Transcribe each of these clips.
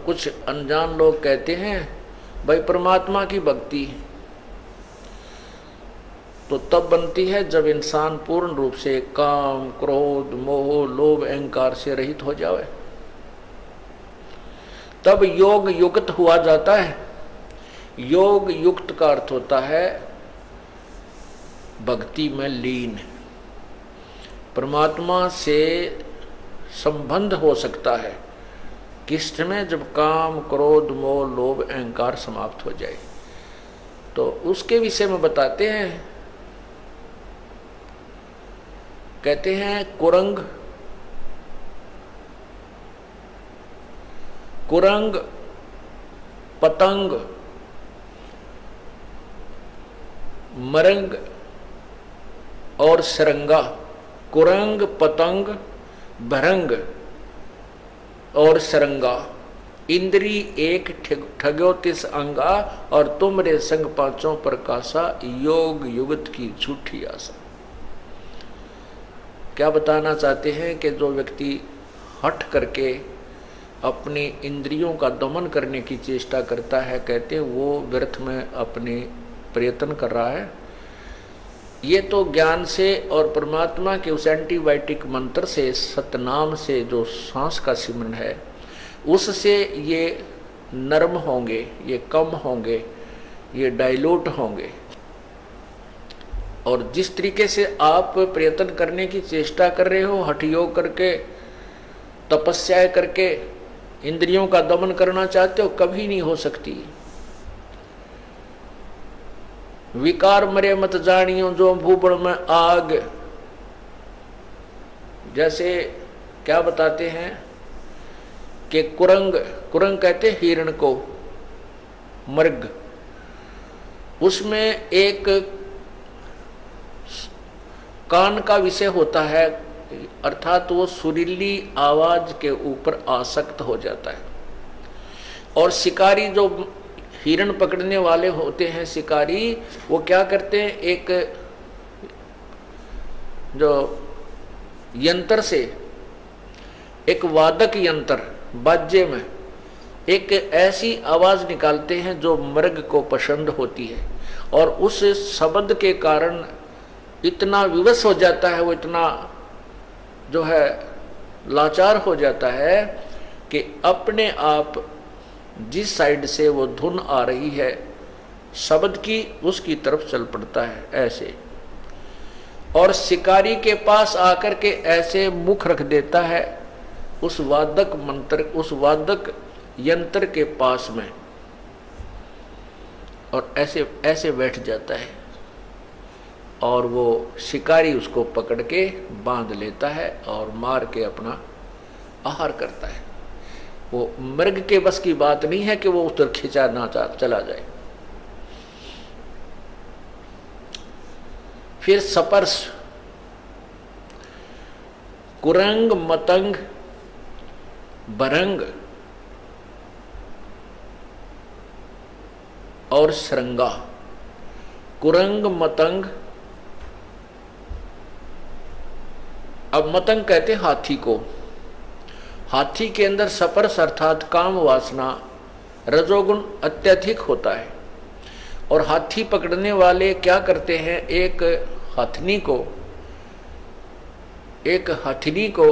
कुछ अनजान लोग कहते हैं भाई परमात्मा की भक्ति तो तब बनती है जब इंसान पूर्ण रूप से काम, क्रोध, मोह, लोभ, अहंकार से रहित हो जाए, तब योग युक्त हुआ जाता है। योग युक्त का अर्थ होता है भक्ति में लीन, परमात्मा से संबंध हो सकता है किस में, जब काम, क्रोध, मोह, लोभ, अहंकार समाप्त हो जाए। तो उसके विषय में बताते हैं, कहते हैं कुरंग कुरंग पतंग मरंग और सरंगा। कुरंग, पतंग, भरंग और सरंगा, इंद्री एक ठग्यो तिस अंगा, और तुमरे संग पांचों प्रकाशा, योग युगत की झूठी आशा। क्या बताना चाहते हैं कि जो व्यक्ति हट करके अपनी इंद्रियों का दमन करने की चेष्टा करता है, कहते हैं वो व्यर्थ में अपने प्रयत्न कर रहा है। ये तो ज्ञान से और परमात्मा के उस एंटीबायोटिक मंत्र से, सतनाम से जो सांस का सिमरन है, उससे ये नरम होंगे, ये कम होंगे, ये डाइल्यूट होंगे। और जिस तरीके से आप प्रयत्न करने की चेष्टा कर रहे हो, हठ योग करके, तपस्या करके इंद्रियों का दमन करना चाहते हो, कभी नहीं हो सकती। विकार मरे मत जानियो जो भूबड़ में आग, जैसे क्या बताते हैं कि कुरंग, कुरंग कहते हिरण को, मृग, उसमें एक कान का विषय होता है, अर्थात वो सुरीली आवाज के ऊपर आसक्त हो जाता है। और शिकारी जो हिरण पकड़ने वाले होते हैं, शिकारी, वो क्या करते हैं, एक जो यंत्र से, एक वादक यंत्र, बाजे में एक ऐसी आवाज निकालते हैं जो मृग को पसंद होती है, और उस शब्द के कारण इतना विवश हो जाता है, वो इतना जो है लाचार हो जाता है कि अपने आप जिस साइड से वो धुन आ रही है शब्द की, उसकी तरफ चल पड़ता है ऐसे। और शिकारी के पास आकर के ऐसे मुख रख देता है उस वादक मंत्र, उस वादक यंत्र के पास में, और ऐसे ऐसे बैठ जाता है, और वो शिकारी उसको पकड़ के बांध लेता है और मार के अपना आहार करता है। वो मृग के बस की बात नहीं है कि वो उस तरह खिंचा ना चला जाए। फिर सपर्श, कुरंग, मतंग, भरंग और सरंगा। कुरंग, मतंग, अब मतंग कहते हाथी को। हाथी के अंदर सपर्श अर्थात काम वासना, रजोगुण अत्यधिक होता है, और हाथी पकड़ने वाले क्या करते हैं, एक हथनी को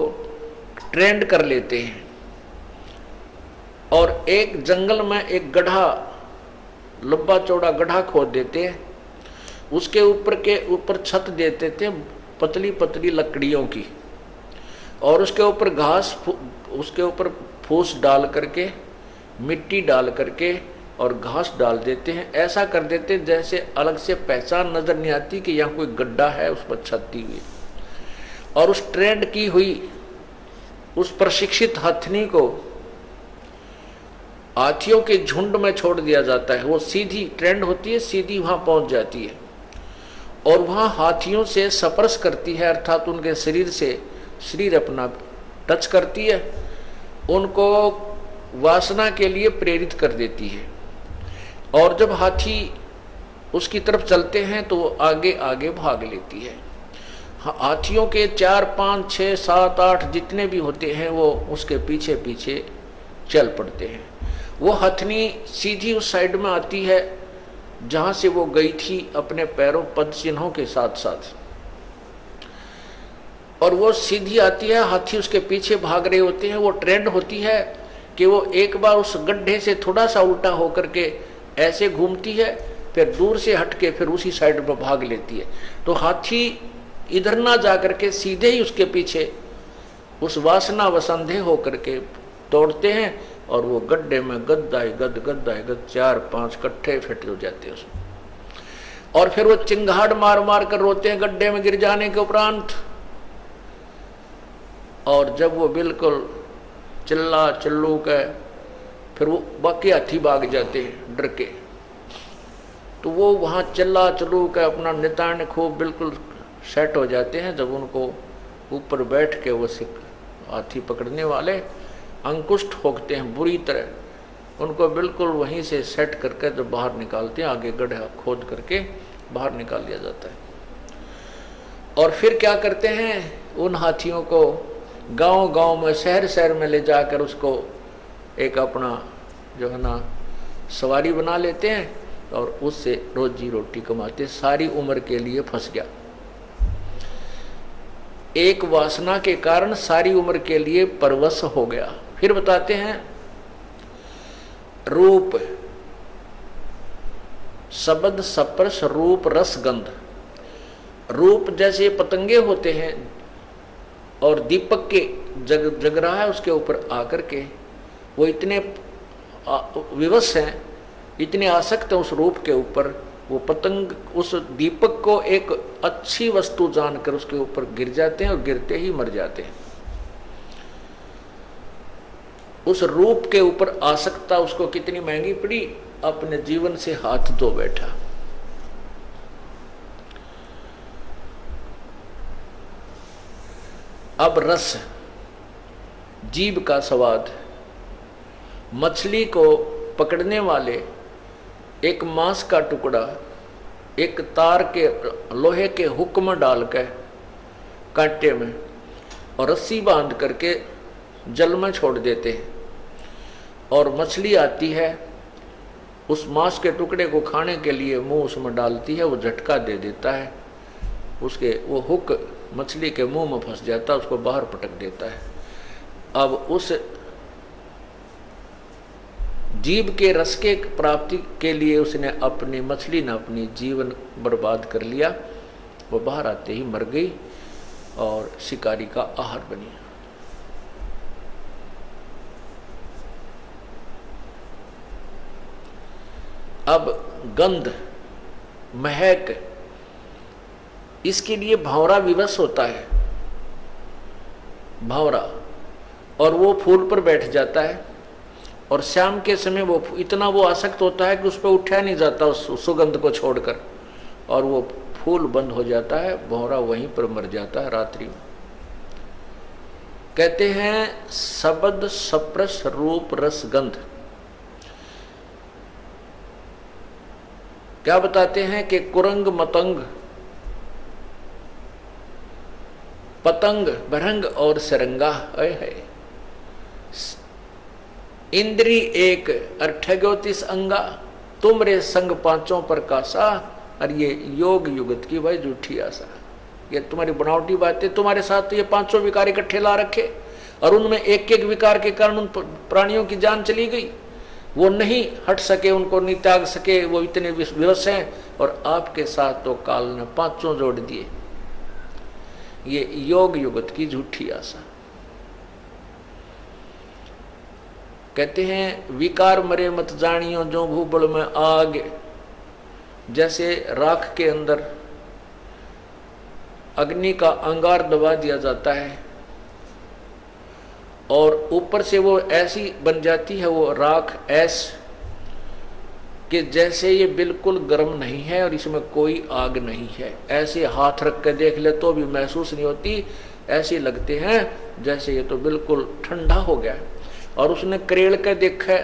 ट्रेंड कर लेते हैं, और एक जंगल में एक गड्ढा, लंबा चौड़ा गड्ढा खोद देते हैं, उसके ऊपर छत देते थे पतली पतली लकड़ियों की, और उसके ऊपर घास, उसके ऊपर फूस डाल करके, मिट्टी डाल करके और घास डाल देते हैं। ऐसा कर देते हैं जैसे अलग से पहचान नजर नहीं आती कि यहाँ कोई गड्ढा है उस पर छत दी हुई। और उस ट्रेंड की हुई, उस प्रशिक्षित हथनी को हाथियों के झुंड में छोड़ दिया जाता है। वो सीधी ट्रेंड होती है, सीधी वहां पहुंच जाती है, और वहां हाथियों से स्पर्श करती है, अर्थात उनके शरीर से शरीर अपना टच करती है, उनको वासना के लिए प्रेरित कर देती है। और जब हाथी उसकी तरफ चलते हैं तो वो आगे आगे भाग लेती है। हाथियों के 4, 5, 6, 7, 8 जितने भी होते हैं वो उसके पीछे पीछे चल पड़ते हैं। वो हथनी सीधी उस साइड में आती है जहां से वो गई थी अपने पैरों पद चिन्हों के साथ साथ, और वो सीधी आती है, हाथी उसके पीछे भाग रहे होते हैं। वो ट्रेंड होती है कि वो एक बार उस गड्ढे से थोड़ा सा उल्टा होकर के ऐसे घूमती है, फिर दूर से हट के फिर उसी साइड पर भाग लेती है। तो हाथी इधर ना जा करके सीधे ही उसके पीछे उस वासना वसंधे होकर के दौड़ते हैं, और वो गड्ढे में गद्दाए गद 4-5 कट्ठे फिट हो जाते हैं उसमें, और फिर वो चिंगाड़ मार मार कर रोते हैं गड्ढे में गिर जाने के उपरांत। और जब वो बिल्कुल चिल्ला चिल्लू के फिर वो बाकी हाथी भाग जाते हैं डर के, तो वो वहाँ चिल्ला चिल्लू के अपना नितान खूब बिल्कुल सेट हो जाते हैं। जब उनको ऊपर बैठ के वो हाथी पकड़ने वाले अंकुश ठोकते हैं बुरी तरह, उनको बिल्कुल वहीं से सेट करके जब बाहर निकालते हैं, आगे गड्ढा खोद करके बाहर निकाल लिया जाता है। और फिर क्या करते हैं, उन हाथियों को गांव गांव में शहर शहर में ले जाकर उसको एक अपना जो है ना सवारी बना लेते हैं, और उससे रोजी रोटी कमाते। सारी उम्र के लिए फंस गया, एक वासना के कारण सारी उम्र के लिए परवश हो गया। फिर बताते हैं रूप, शब्द स्पर्श रूप रस गंध। रूप जैसे पतंगे होते हैं और दीपक के जग रहा है उसके ऊपर आकर के वो इतने विवश हैं, इतने आसक्त हैं उस रूप के ऊपर, वो पतंग उस दीपक को एक अच्छी वस्तु जानकर उसके ऊपर गिर जाते हैं और गिरते ही मर जाते हैं। उस रूप के ऊपर आसक्ता उसको कितनी महंगी पड़ी, अपने जीवन से हाथ धो बैठा। अब रस, जीभ का स्वाद। मछली को पकड़ने वाले एक मांस का टुकड़ा एक तार के लोहे के हुक में डाल के कांटे में और रस्सी बांध करके जल में छोड़ देते हैं, और मछली आती है उस मांस के टुकड़े को खाने के लिए मुंह उसमें डालती है, वो झटका दे देता है, उसके वो हुक मछली के मुंह में फंस जाता है, उसको बाहर पटक देता है। अब उस जीव के रस के प्राप्ति के लिए उसने अपनी मछली ने अपनी जीवन बर्बाद कर लिया। वो बाहर आते ही मर गई और शिकारी का आहार बनी। अब गंध, महक, इसके लिए भंवरा विवश होता है, भंवरा, और वो फूल पर बैठ जाता है, और शाम के समय वो इतना वो आसक्त होता है कि उस पर उठा नहीं जाता उस सुगंध को छोड़कर, और वो फूल बंद हो जाता है, भंवरा वहीं पर मर जाता है रात्रि में। कहते हैं शब्द स्पर्श रूप रस गंध। क्या बताते हैं कि कुरंग मतंग पतंग भरंग और सरंगा है, इंद्री एक अठ्ठ्योतीस अंगा, तुमरे संग पांचों पर कासा, और ये योग युगत की भाई झूठी आशा। ये तुम्हारी बनावटी बातें, तुम्हारे साथ तो ये पांचों विकार इकट्ठे ला रखे, और उनमें एक एक विकार के कारण उन प्राणियों की जान चली गई, वो नहीं हट सके, उनको नहीं त्याग सके, वो इतने विवश हैं, और आपके साथ तो काल ने पांचों जोड़ दिए। ये योग युगत की झूठी आशा। कहते हैं विकार मरे मत जानियो जो भूबल में आग, जैसे राख के अंदर अग्नि का अंगार दबा दिया जाता है और ऊपर से वो ऐसी बन जाती है वो राख ऐस कि जैसे ये बिल्कुल गर्म नहीं है और इसमें कोई आग नहीं है, ऐसे हाथ रख के देख ले तो भी महसूस नहीं होती, ऐसे लगते हैं जैसे ये तो बिल्कुल ठंडा हो गया। और उसने करेड़ के देखा